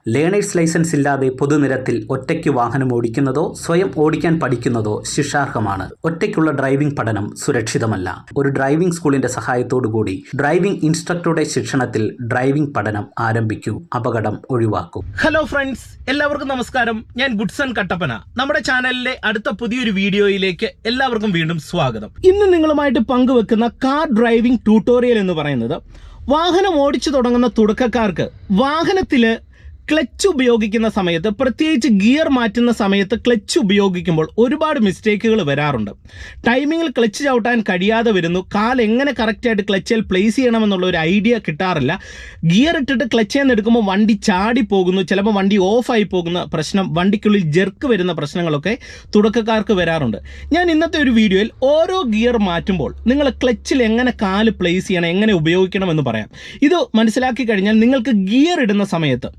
Learners licence ഇല്ലാതെ പൊതുനിരത്തിൽ ഒറ്റയ്ക്ക് വാഹനം ഓടിക്കുന്നതോ സ്വയം ഓടിക്കാൻ പഠിക്കുന്നതോ ശിക്ഷാർഹമാണ്. ഒറ്റയ്ക്കുള്ള ഡ്രൈവിംഗ് പഠനം സുരക്ഷിതമല്ല. ഒരു ഡ്രൈവിംഗ് സ്കൂളിന്റെ സഹായത്തോടുകൂടി ഡ്രൈവിംഗ് ഇൻസ്ട്രക്ടറുടെ ശിക്ഷണത്തിൽ ഡ്രൈവിംഗ് പഠനം ആരംഭിക്കൂ. അപകടം ഒഴിവാക്കൂ. ഹലോ ഫ്രണ്ട്സ്, എല്ലാവർക്കും നമസ്കാരം. ഞാൻ ഗുഡ്സൺ കട്ടപ്പന. നമ്മുടെ ചാനലിലെ അടുത്ത പുതിയൊരു വീഡിയോയിലേക്ക് എല്ലാവർക്കും വീണ്ടും സ്വാഗതം. ഇന്ന് നിങ്ങളുമായിട്ട് പങ്കുവെക്കുന്ന കാർ ഡ്രൈവിംഗ് ട്യൂട്ടോറിയൽ എന്ന് പറയുന്നത് വാഹനം ഓടിച്ചു തുടങ്ങുന്ന തുടക്കക്കാർക്ക് വാഹനത്തില് ക്ലച്ച് ഉപയോഗിക്കുന്ന സമയത്ത്, പ്രത്യേകിച്ച് ഗിയർ മാറ്റുന്ന സമയത്ത് ക്ലച്ച് ഉപയോഗിക്കുമ്പോൾ ഒരുപാട് മിസ്റ്റേക്കുകൾ വരാറുണ്ട്. ടൈമിങ്ങിൽ ക്ലച്ച് ചവിട്ടാൻ കഴിയാതെ വരുന്നു. കാൽ എങ്ങനെ കറക്റ്റായിട്ട് ക്ലച്ചിൽ പ്ലേസ് ചെയ്യണമെന്നുള്ള ഒരു ഐഡിയ കിട്ടാറില്ല. ഗിയർ ഇട്ടിട്ട് ക്ലച്ചിൽ നിന്ന് എടുക്കുമ്പോൾ വണ്ടി ചാടി പോകുന്നു, ചിലപ്പോൾ വണ്ടി ഓഫായി പോകുന്ന പ്രശ്നം, വണ്ടിക്കുള്ളിൽ ജെർക്ക് വരുന്ന പ്രശ്നങ്ങളൊക്കെ തുടക്കക്കാർക്ക് വരാറുണ്ട്. ഞാൻ ഇന്നത്തെ ഒരു വീഡിയോയിൽ ഓരോ ഗിയർ മാറ്റുമ്പോൾ നിങ്ങൾ ക്ലച്ചിൽ എങ്ങനെ കാല് പ്ലേസ് ചെയ്യണം, എങ്ങനെ ഉപയോഗിക്കണമെന്ന് പറയാം. ഇത് മനസ്സിലാക്കി കഴിഞ്ഞാൽ നിങ്ങൾക്ക് ഗിയർ ഇടുന്ന സമയത്ത്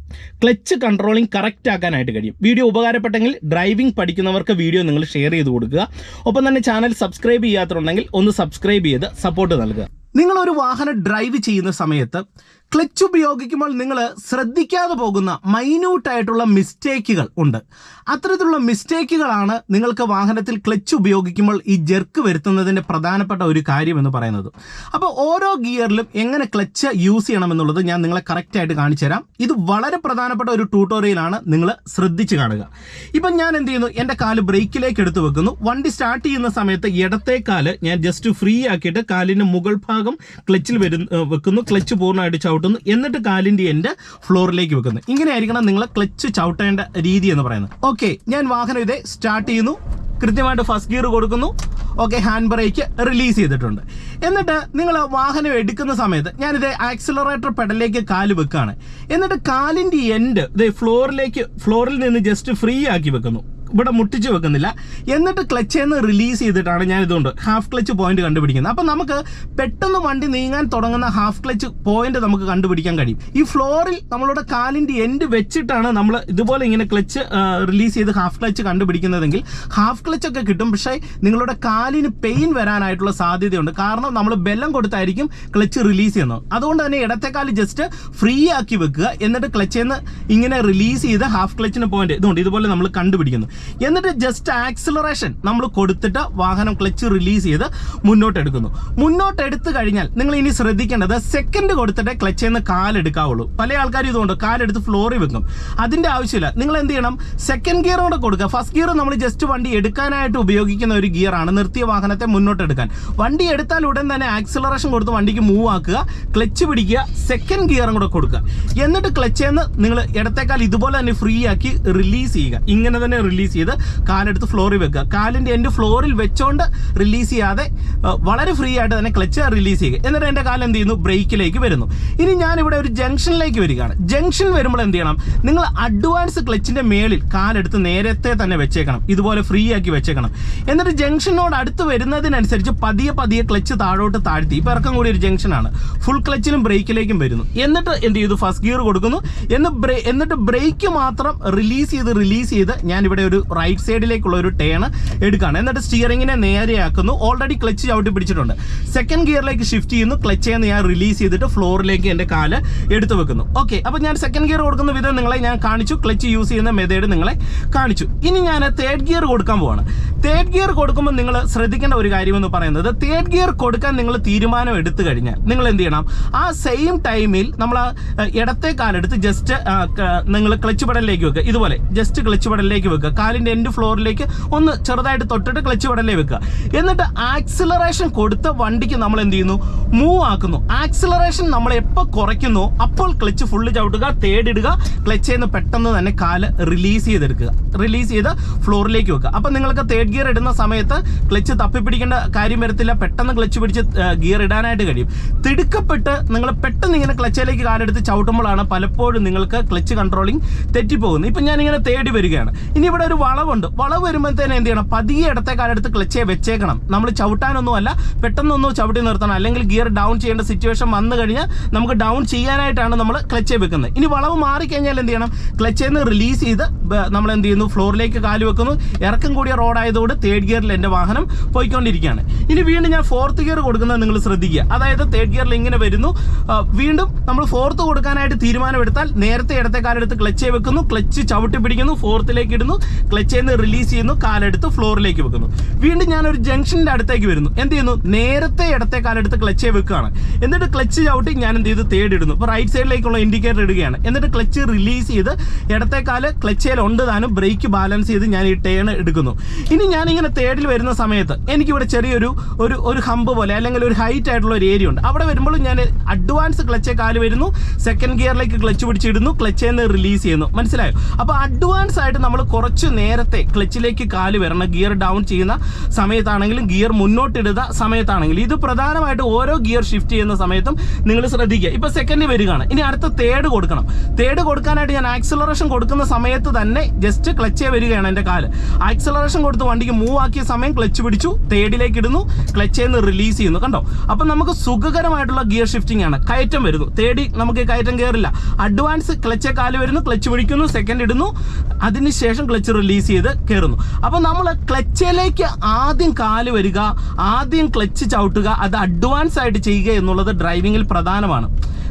ക്ലച്ച് കൺട്രോളിംഗ് കറക്റ്റ് ആക്കാനായിട്ട് കഴിയും. വീഡിയോ ഉപകാരപ്പെട്ടെങ്കിൽ ഡ്രൈവിംഗ് പഠിക്കുന്നവർക്ക് വീഡിയോ നിങ്ങൾ ഷെയർ ചെയ്ത് കൊടുക്കുക. ഒപ്പം തന്നെ ചാനൽ സബ്സ്ക്രൈബ് ചെയ്യാത്തതുണ്ടെങ്കിൽ ഒന്ന് സബ്സ്ക്രൈബ് ചെയ്ത് സപ്പോർട്ട് നൽകുക. നിങ്ങളൊരു വാഹനം ഡ്രൈവ് ചെയ്യുന്ന സമയത്ത് ക്ലച്ച് ഉപയോഗിക്കുമ്പോൾ നിങ്ങൾ ശ്രദ്ധിക്കാതെ പോകുന്ന മൈന്യൂട്ടായിട്ടുള്ള മിസ്റ്റേക്കുകൾ ഉണ്ട്. അത്തരത്തിലുള്ള മിസ്റ്റേക്കുകളാണ് നിങ്ങൾക്ക് വാഹനത്തിൽ ക്ലച്ച് ഉപയോഗിക്കുമ്പോൾ ഈ ജെർക്ക് വരുത്തുന്നതിൻ്റെ പ്രധാനപ്പെട്ട ഒരു കാര്യം എന്ന് പറയുന്നത്. അപ്പോൾ ഓരോ ഗിയറിലും എങ്ങനെ ക്ലച്ച് യൂസ് ചെയ്യണമെന്നുള്ളത് ഞാൻ നിങ്ങളെ കറക്റ്റായിട്ട് കാണിച്ചു തരാം. ഇത് വളരെ പ്രധാനപ്പെട്ട ഒരു ട്യൂട്ടോറിയലാണ്, നിങ്ങൾ ശ്രദ്ധിച്ച് കാണുക. ഇപ്പം ഞാൻ എന്ത് ചെയ്യുന്നു, എൻ്റെ കാല് ബ്രേക്കിലേക്ക് എടുത്ത് വെക്കുന്നു. വണ്ടി സ്റ്റാർട്ട് ചെയ്യുന്ന സമയത്ത് ഇടത്തെ കാല് ഞാൻ ജസ്റ്റ് ഫ്രീ ആക്കിയിട്ട് കാലിൻ്റെ മുകൾ ഭാഗം ക്ലച്ചിൽ വെക്കുന്നു. ക്ലച്ച് പൂർണ്ണമായിട്ട് ചവിട്ടുന്നു. എന്നിട്ട് കാലിൻ്റെ എൻഡ് ഫ്ലോറിലേക്ക് വെക്കുന്നു. ഇങ്ങനെയായിരിക്കണം നിങ്ങൾ ക്ലച്ച് ചവിട്ടേണ്ട രീതി എന്ന് പറയുന്നത്. ഓക്കെ, ഞാൻ വാഹനം ഇതേ സ്റ്റാർട്ട് ചെയ്യുന്നു. കൃത്യമായിട്ട് ഫസ്റ്റ് ഗിയർ കൊടുക്കുന്നു. ഓക്കെ, ഹാൻഡ് ബ്രേക്ക് റിലീസ് ചെയ്തിട്ടുണ്ട്. എന്നിട്ട് നിങ്ങൾ വാഹനം എടുക്കുന്ന സമയത്ത് ഞാനിത് ആക്സിലറേറ്റർ പെഡലിലേക്ക് കാല് വെക്കുകയാണ്. എന്നിട്ട് കാലിൻ്റെ എൻഡ് ഫ്ലോറിൽ നിന്ന് ജസ്റ്റ് ഫ്രീ ആക്കി വെക്കുന്നു. ഇവിടെ മുട്ടിച്ച് വെക്കുന്നില്ല. എന്നിട്ട് ക്ലച്ചിൽ നിന്ന് റിലീസ് ചെയ്തിട്ടാണ് ഞാൻ ഇതുകൊണ്ട് ഹാഫ് ക്ലച്ച് പോയിന്റ് കണ്ടുപിടിക്കുന്നത്. അപ്പം നമുക്ക് പെട്ടെന്ന് വണ്ടി നീങ്ങാൻ തുടങ്ങുന്ന ഹാഫ് ക്ലച്ച് പോയിന്റ് നമുക്ക് കണ്ടുപിടിക്കാൻ കഴിയും. ഈ ഫ്ലോറിൽ നമ്മളുടെ കാലിൻ്റെ എൻഡ് വെച്ചിട്ടാണ് നമ്മൾ ഇതുപോലെ ഇങ്ങനെ ക്ലച്ച് റിലീസ് ചെയ്ത് ഹാഫ് ക്ലച്ച് കണ്ടുപിടിക്കുന്നതെങ്കിൽ ഹാഫ് ക്ലച്ച് ഒക്കെ കിട്ടും. പക്ഷേ നിങ്ങളുടെ കാലിന് പെയിൻ വരാനായിട്ടുള്ള സാധ്യതയുണ്ട്. കാരണം നമ്മൾ ബലം കൊടുത്തായിരിക്കും ക്ലച്ച് റിലീസ് ചെയ്യുന്നത്. അതുകൊണ്ട് തന്നെ ഇടത്തെ കാല് ജസ്റ്റ് ഫ്രീ ആക്കി വെക്കുക. എന്നിട്ട് ക്ലച്ചിൽ നിന്ന് ഇങ്ങനെ റിലീസ് ചെയ്ത് ഹാഫ് ക്ലച്ചിന് പോയിന്റ് ഇതുകൊണ്ട് ഇതുപോലെ നമ്മൾ കണ്ടുപിടിക്കുന്നു. എന്നിട്ട് ജസ്റ്റ് ആക്സിലറേഷൻ നമ്മൾ കൊടുത്തിട്ട് വാഹനം ക്ലച്ച് റിലീസ് ചെയ്ത് മുന്നോട്ട് എടുത്തു കഴിഞ്ഞാൽ നിങ്ങൾ ഇനി ശ്രദ്ധിക്കേണ്ടത് സെക്കൻഡ് കൊടുത്തിട്ട് ക്ലച്ചിൽ നിന്ന് കാലെടുക്കാവുള്ളൂ. പല ആൾക്കാരും ഇതുകൊണ്ട് കാലെടുത്ത് ഫ്ലോറിൽ വെക്കും. അതിൻ്റെ ആവശ്യമില്ല. നിങ്ങൾ എന്ത് ചെയ്യണം, സെക്കൻഡ് ഗിയർ കൂടെ കൊടുക്കുക. ഫസ്റ്റ് ഗിയർ നമ്മൾ ജസ്റ്റ് വണ്ടി എടുക്കാനായിട്ട് ഉപയോഗിക്കുന്ന ഒരു ഗിയറാണ്, നിർത്തിയ വാഹനത്തെ മുന്നോട്ട് എടുക്കാൻ. വണ്ടി എടുത്താൽ ഉടൻ തന്നെ ആക്സിലറേഷൻ കൊടുത്ത് വണ്ടിക്ക് മൂവ് ആക്കുക, ക്ലച്ച് പിടിക്കുക, സെക്കൻഡ് ഗിയറും കൂടെ കൊടുക്കുക. എന്നിട്ട് ക്ലച്ചിൽ നിന്ന് നിങ്ങൾ ഇടത്തേക്കാൽ ഇതുപോലെ തന്നെ ഫ്രീ ആക്കി റിലീസ് ചെയ്യുക. ഇങ്ങനെ തന്നെ റിലീസ് ചെയ്ത് കാലെടുത്ത് ഫ്ലോറിൽ വെക്കുക. കാലിൻ്റെ എൻഡ് ഫ്ലോറിൽ വെച്ചോണ്ട് റിലീസ് ചെയ്യാതെ വളരെ ഫ്രീ ആയിട്ട് തന്നെ ക്ലച്ച് റിലീസ് ചെയ്യുക. എന്നിട്ട് എൻ്റെ കാലം എന്ത് ചെയ്യുന്നു, ബ്രേക്കിലേക്ക് വരുന്നു. ഇനി ഞാനിവിടെ ഒരു ജംഗ്ഷനിലേക്ക് വരികയാണ്. ജംഗ്ഷൻ വരുമ്പോൾ എന്ത് ചെയ്യണം, നിങ്ങൾ അഡ്വാൻസ് ക്ലച്ചിൻ്റെ മേളിൽ കാലെടുത്ത് നേരത്തെ തന്നെ വെച്ചേക്കണം. ഇതുപോലെ ഫ്രീ ആക്കി വെച്ചേക്കണം. എന്നിട്ട് ജംഗ്ഷനോട് അടുത്ത് വരുന്നതിനനുസരിച്ച് പതിയെ ക്ലച്ച് താഴോട്ട് താഴ്ത്തി. ഇപ്പം ഇറക്കം കൂടി ഒരു ജംഗ്ഷനാണ്. ഫുൾ ക്ലച്ചിലും ബ്രേക്കിലേക്കും വരുന്നു. എന്നിട്ട് എന്ത് ചെയ്തു, ഫസ്റ്റ് ഗിയർ കൊടുക്കുന്നു. എന്നിട്ട് ബ്രേക്ക് മാത്രം റിലീസ് ചെയ്ത് ഞാനിവിടെ ഒരു റൈറ്റ് സൈഡിലേക്കുള്ള ഒരു ടേൺ എടുക്കുകയാണ്. എന്നിട്ട് സ്റ്റിയറിങ്ങിനെ നേരെയാക്കുന്നു. ഓൾറെഡി ക്ലച്ച് ചവിട്ടി പിടിച്ചിട്ടുണ്ട്. സെക്കൻഡ് ഗിയറിലേക്ക് ഷിഫ്റ്റ് ചെയ്യുന്നു. ക്ലച്ചിൽ നിന്ന് ഞാൻ റിലീസ് ചെയ്തിട്ട് ഫ്ലോറിലേക്ക് എൻ്റെ കാല് എടുത്തു വെക്കുന്നു. ഓക്കെ, അപ്പോൾ ഞാൻ സെക്കൻഡ് ഗിയർ കൊടുക്കുന്ന വിധം നിങ്ങളെ ഞാൻ കാണിച്ചു. ക്ലച്ച് യൂസ് ചെയ്യുന്ന മെത്തേഡ് നിങ്ങളെ കാണിച്ചു. ഇനി ഞാൻ തേർഡ് ഗിയർ കൊടുക്കാൻ പോവാണ്. തേർഡ് ഗിയർ കൊടുക്കുമ്പോൾ നിങ്ങൾ ശ്രദ്ധിക്കേണ്ട ഒരു കാര്യം എന്ന് പറയുന്നത്, തേർഡ് ഗിയർ കൊടുക്കാൻ നിങ്ങൾ തീരുമാനം എടുത്തു കഴിഞ്ഞാൽ നിങ്ങൾ എന്ത് ചെയ്യണം, ആ സെയിം ടൈമിൽ നമ്മൾ ഇടത്തെ കാലെടുത്ത് ജസ്റ്റ് നിങ്ങൾ ക്ലച്ച് പെഡലിലേക്ക് വെക്കുക. ഇതുപോലെ ജസ്റ്റ് ക്ലച്ച് പെഡലിലേക്ക് വെക്കുക. കാലിൻ്റെ എൻഡ് ഫ്ലോറിലേക്ക് ഒന്ന് ചെറുതായിട്ട് തൊട്ടിട്ട് ക്ലച്ച് പെഡലിലേക്ക് വെക്കുക. എന്നിട്ട് ആക്സിലറേഷൻ കൊടുത്ത് വണ്ടിക്ക് നമ്മൾ എന്ത് ചെയ്യുന്നു, മൂവ് ആക്കുന്നു. ആക്സിലറേഷൻ നമ്മൾ എപ്പോൾ കുറയ്ക്കുന്നു അപ്പോൾ ക്ലച്ച് ഫുള്ള് ചവിട്ടുക, തേർഡ് ഇടുക. ക്ലച്ചിൽ നിന്ന് പെട്ടെന്ന് തന്നെ കാല് റിലീസ് ചെയ്ത് ഫ്ലോറിലേക്ക് വെക്കുക. അപ്പം നിങ്ങൾക്ക് തേർഡ് ഗിയർ ഇടുന്ന സമയത്ത് ക്ലച്ച് തപ്പിപ്പിടിക്കേണ്ട കാര്യം വരത്തില്ല. പെട്ടെന്ന് ക്ലച്ച് പിടിച്ച് ഗിയർ ഇടാനായിട്ട് കഴിയും. തിടുക്കപ്പെട്ട് നിങ്ങൾ പെട്ടെന്ന് ഇങ്ങനെ ക്ലച്ചിലേക്ക് കാലെടുത്ത് ചവിട്ടുമ്പോഴാണ് പലപ്പോഴും നിങ്ങൾക്ക് ക്ലച്ച് കൺട്രോളിങ് തെറ്റിപ്പോകുന്നത്. ഇപ്പം ഞാനിങ്ങനെ തേടി വരികയാണ്. ഇനി ഇവിടെ ഒരു വളവുണ്ട്. വളവ് വരുമ്പോഴത്തേനും എന്ത് ചെയ്യണം, പതിയെ ഇടത്തെ കാലെടുത്ത് ക്ലച്ചേ വെച്ചേക്കണം. നമ്മൾ ചവിട്ടാനൊന്നുമല്ല, പെട്ടെന്നൊന്നും ചവിട്ടി നിർത്തണം. അല്ലെങ്കിൽ ഗിയർ ഡൗൺ ചെയ്യേണ്ട സിറ്റുവേഷൻ വന്നു കഴിഞ്ഞാൽ നമുക്ക് ഡൗൺ ചെയ്യാനായിട്ടാണ് നമ്മൾ ക്ലച്ചേ വെക്കുന്നത്. ഇനി വളവ് മാറിക്കഴിഞ്ഞാൽ എന്ത് ചെയ്യണം, ക്ലച്ചിൽ നിന്ന് റിലീസ് ചെയ്ത് നമ്മൾ എന്ത് ചെയ്യുന്നു, ഫ്ലോറിലേക്ക് കാല് വെക്കുന്നു. ഇറക്കം കൂടിയ റോഡായതുകൊണ്ട് തേർഡ് ഗിയറിൽ എൻ്റെ വാഹനം പോയിക്കൊണ്ടിരിക്കുകയാണ്. ഇനി വീണ്ടും ഞാൻ ഫോർത്ത് ഗിയർ കൊടുക്കുന്നത് നിങ്ങൾ ശ്രദ്ധിക്കുക. അതായത് തേർഡ് ഗിയറിൽ ഇങ്ങനെ വരുന്നു. വീണ്ടും നമ്മൾ ഫോർത്ത് കൊടുക്കാനായിട്ട് തീരുമാനമെടുത്താൽ നേരത്തെ ഇടത്തെ കാലെടുത്ത് ക്ലച്ച് വെക്കുന്നു, ക്ലച്ച് ചവിട്ടി പിടിക്കുന്നു, ഫോർത്തിലേക്ക് ഇടുന്നു, ക്ലച്ചിൽ നിന്ന് റിലീസ് ചെയ്യുന്നു, കാലെടുത്ത് ഫ്ലോറിലേക്ക് വെക്കുന്നു. വീണ്ടും ഞാനൊരു ജംഗ്ഷൻ്റെ അടുത്തേക്ക് വരുന്നു. എന്ത് ചെയ്യുന്നു, നേരത്തെ ഇടത്തെ കാലെടുത്ത് ക്ലച്ച് വെക്കുകയാണ്. എന്നിട്ട് ക്ലച്ച് ചവിട്ടി ഞാൻ എന്ത് ചെയ്ത് തേർഡ് ഇടുന്നു. ഇപ്പോൾ റൈറ്റ് സൈഡിലേക്കുള്ള ഇൻഡിക്കേറ്റർ ഇടുകയാണ്. എന്നിട്ട് ക്ലച്ച് റിലീസ് ചെയ്ത് ഇടത്തെ കാല് ക്ലച്ചയിൽ ഉണ്ട് താനും ബ്രേക്ക് ബാലൻസ് ചെയ്ത് ഞാൻ ഈ ടേൺ എടുക്കുന്നു. ഇനി ഞാനിങ്ങനെ തേർഡിൽ വരുന്ന സമയത്ത് എനിക്കിവിടെ ചെറിയൊരു ഒരു ഹമ്പ് പോലെ അല്ലെങ്കിൽ ഒരു ഹൈറ്റ് ആയിട്ടുള്ള ഒരു ഏരിയ ഉണ്ട്. അവിടെ വരുമ്പോഴും ഞാൻ അഡ്വാൻസ് ക്ലച്ചേ കാല് വരുന്നു, സെക്കൻഡ് ഗിയറിലേക്ക് ക്ലച്ച് പിടിച്ചിടുന്നു, ക്ലച്ചിൽ നിന്ന് റിലീസ് ചെയ്യുന്നു. മനസ്സിലായോ? അപ്പോൾ അഡ്വാൻസ് ആയിട്ട് നമ്മൾ കുറച്ച് നേരത്തെ ക്ലച്ചിലേക്ക് കാല് വരണം. ഗിയർ ഡൗൺ ചെയ്യുന്ന സമയത്താണെങ്കിലും ഗിയർ മുന്നോട്ടിടുന്ന സമയത്താണെങ്കിലും ഇത് പ്രധാനമായിട്ട് ഓരോ ഗിയർ ഷിഫ്റ്റ് ചെയ്യുന്ന സമയത്തും നിങ്ങൾ ശ്രദ്ധിക്കുക. ഇപ്പോൾ സെക്കൻഡ് വരികയാണ്, ഇനി അടുത്ത തേർഡ് കൊടുക്കണം. തേർഡ് കൊടുക്കാനായിട്ട് ഞാൻ ആക്സിലറേഷൻ കൊടുക്കുന്ന സമയത്ത് തന്നെ ജസ്റ്റ് ക്ലച്ചേ വരികയാണ് എൻ്റെ കാല്. ആക്സിലറേഷൻ കൊടുത്ത് വണ്ടിക്ക് മൂവ് ആക്കിയ സമയം ക്ലച്ച് പിടിച്ചു, തേർഡിലേക്ക് ഇടുന്നു, ക്ലച്ചിൽ നിന്ന് റിലീസ് ചെയ്യുന്നു. കണ്ടോ? അപ്പം നമുക്ക് സുഖകരമായിട്ടുള്ള ഗിയർ ഷിഫ്റ്റിംഗ് ആണ്. കയറ്റം വരുന്നു, തേർഡ് നമുക്ക് കയറ്റം കയറില്ല. അഡ്വാൻസ് ക്ലച്ചേ കാല് വരുന്നു, ക്ലച്ച് പിടിക്കുന്നു, സെക്കൻഡ് ഇടുന്നു, അതിനുശേഷം ക്ലച്ച് റിലീസ് ചെയ്ത് കയറുന്നു. അപ്പോൾ നമ്മൾ ക്ലച്ചിലേക്ക് ആദ്യം കാല് വരിക, ആദ്യം ക്ലച്ച് ചവിട്ടുക, അത് അഡ്വാൻസ് ആയിട്ട് ചെയ്യുക എന്നുള്ളത് ഡ്രൈവിങ്ങിൽ പ്രധാനമാണ്.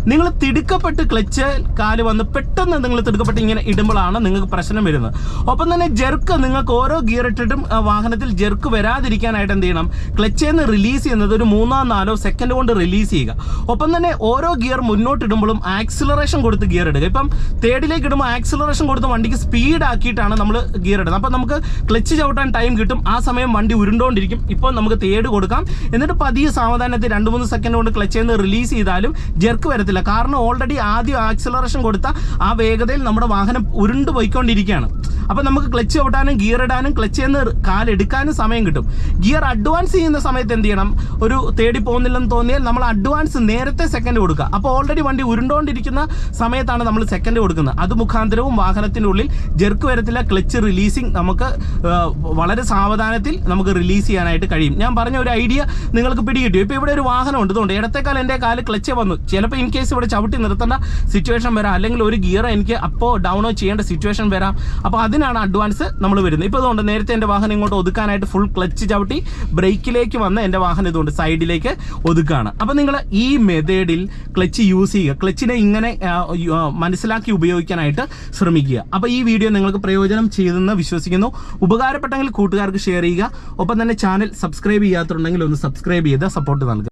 നിങ്ങൾ തിടുക്കപ്പെട്ട് ക്ലച്ച് കാല് വന്ന് പെട്ടെന്ന് നിങ്ങൾ തിടുക്കപ്പെട്ട് ഇങ്ങനെ ഇടുമ്പോഴാണ് നിങ്ങൾക്ക് പ്രശ്നം വരുന്നത്. ഒപ്പം തന്നെ ജെർക്ക്, നിങ്ങൾക്ക് ഓരോ ഗിയർ ഇട്ടിട്ടും വാഹനത്തിൽ ജെർക്ക് വരാതിരിക്കാനായിട്ട് എന്ത് ചെയ്യണം, ക്ലച്ചിൽ നിന്ന് റിലീസ് ചെയ്യുന്നത് ഒരു 3-4 സെക്കൻഡ് കൊണ്ട് റിലീസ് ചെയ്യുക. ഒപ്പം തന്നെ ഓരോ ഗിയർ മുന്നോട്ടിടുമ്പോഴും ആക്സിലറേഷൻ കൊടുത്ത് ഗിയർ ഇടുക. ഇപ്പം തേർഡിലേക്ക് ഇടുമ്പോൾ ആക്സിലറേഷൻ കൊടുത്ത് വണ്ടിക്ക് സ്പീഡ് ആക്കിയിട്ടാണ് നമ്മൾ ഗിയർ ഇടുന്നത്. അപ്പം നമുക്ക് ക്ലച്ച് ചവിട്ടാൻ ടൈം കിട്ടും. ആ സമയം വണ്ടി ഉരുണ്ടോണ്ടിരിക്കും. ഇപ്പോൾ നമുക്ക് തേർഡ് കൊടുക്കാം. എന്നിട്ട് പതിയെ സാവധാനത്തിൽ 2-3 സെക്കൻഡ് കൊണ്ട് ക്ലച്ചിൽ നിന്ന് റിലീസ് ചെയ്താലും ജെർക്ക് വരത്തില്ല. കാരണം ഓൾറെഡി ആദ്യം ആക്സിലറേഷൻ കൊടുത്ത ആ വേഗതയിൽ നമ്മുടെ വാഹനം ഉരുണ്ട് പോയിക്കൊണ്ടിരിക്കുകയാണ്. അപ്പം നമുക്ക് ക്ലച്ച് ചവിട്ടാനും ഗിയർ ഇടാനും ക്ലച്ചിൽ നിന്ന് കാലെടുക്കാനും സമയം കിട്ടും. ഗിയർ അഡ്വാൻസ് ചെയ്യുന്ന സമയത്ത് എന്ത് ചെയ്യണം, ഒരു തേടി പോകുന്നില്ലെന്ന് തോന്നിയാൽ നമ്മൾ അഡ്വാൻസ് നേരത്തെ സെക്കൻഡ് കൊടുക്കുക. അപ്പോൾ ഓൾറെഡി വണ്ടി ഉരുണ്ടോണ്ടിരിക്കുന്ന സമയത്താണ് നമ്മൾ സെക്കൻഡ് കൊടുക്കുന്നത്. അത് മുഖാന്തരവും വാഹനത്തിൻ്റെ ഉള്ളിൽ ജെർക്ക് വരത്തില്ല. ക്ലച്ച് റിലീസിങ് നമുക്ക് വളരെ സാവധാനത്തിൽ നമുക്ക് റിലീസ് ചെയ്യാനായിട്ട് കഴിയും. ഞാൻ പറഞ്ഞ ഒരു ഐഡിയ നിങ്ങൾക്ക് പിടികിട്ടും. ഇപ്പോൾ ഇവിടെ ഒരു വാഹനം ഉണ്ട്, ഇതുകൊണ്ട് ഇടത്തേക്കാൽ എൻ്റെ കാല് ക്ലച്ച് വന്നു. ചിലപ്പോൾ ഇൻ കേസ് ഇവിടെ ചവിട്ടി നിർത്തേണ്ട സിറ്റുവേഷൻ വരാം, അല്ലെങ്കിൽ ഒരു ഗിയർ എനിക്ക് അപ്പോ ഡൗണോ ചെയ്യേണ്ട സിറ്റുവേഷൻ വരാം. അപ്പോൾ അതിനാണ് അഡ്വാൻസ് നമ്മൾ വരുന്നത്. ഇപ്പോൾ ഇതുകൊണ്ട് നേരത്തെ എൻ്റെ വാഹനം ഇങ്ങോട്ട് ഒതുക്കാനായിട്ട് ഫുൾ ക്ലച്ച് ചവിട്ടി ബ്രേക്കിലേക്ക് വന്ന് എൻ്റെ വാഹനം ഇതുകൊണ്ട് സൈഡിലേക്ക് ഒതുക്കുകയാണ്. അപ്പോൾ നിങ്ങൾ ഈ മെത്തേഡിൽ ക്ലച്ച് യൂസ് ചെയ്യുക. ക്ലച്ചിനെ ഇങ്ങനെ മനസ്സിലാക്കി ഉപയോഗിക്കാനായിട്ട് ശ്രമിക്കുക. അപ്പോൾ ഈ വീഡിയോ നിങ്ങൾക്ക് പ്രയോജനം ചെയ്തെന്ന് വിശ്വസിക്കുന്നു. ഉപകാരപ്പെട്ടെങ്കിൽ കൂട്ടുകാർക്ക് ഷെയർ ചെയ്യുക. ഒപ്പം തന്നെ ചാനൽ സബ്സ്ക്രൈബ് ചെയ്യാത്തുണ്ടെങ്കിൽ ഒന്ന് സബ്സ്ക്രൈബ് ചെയ്ത് സപ്പോർട്ട് നൽകുക.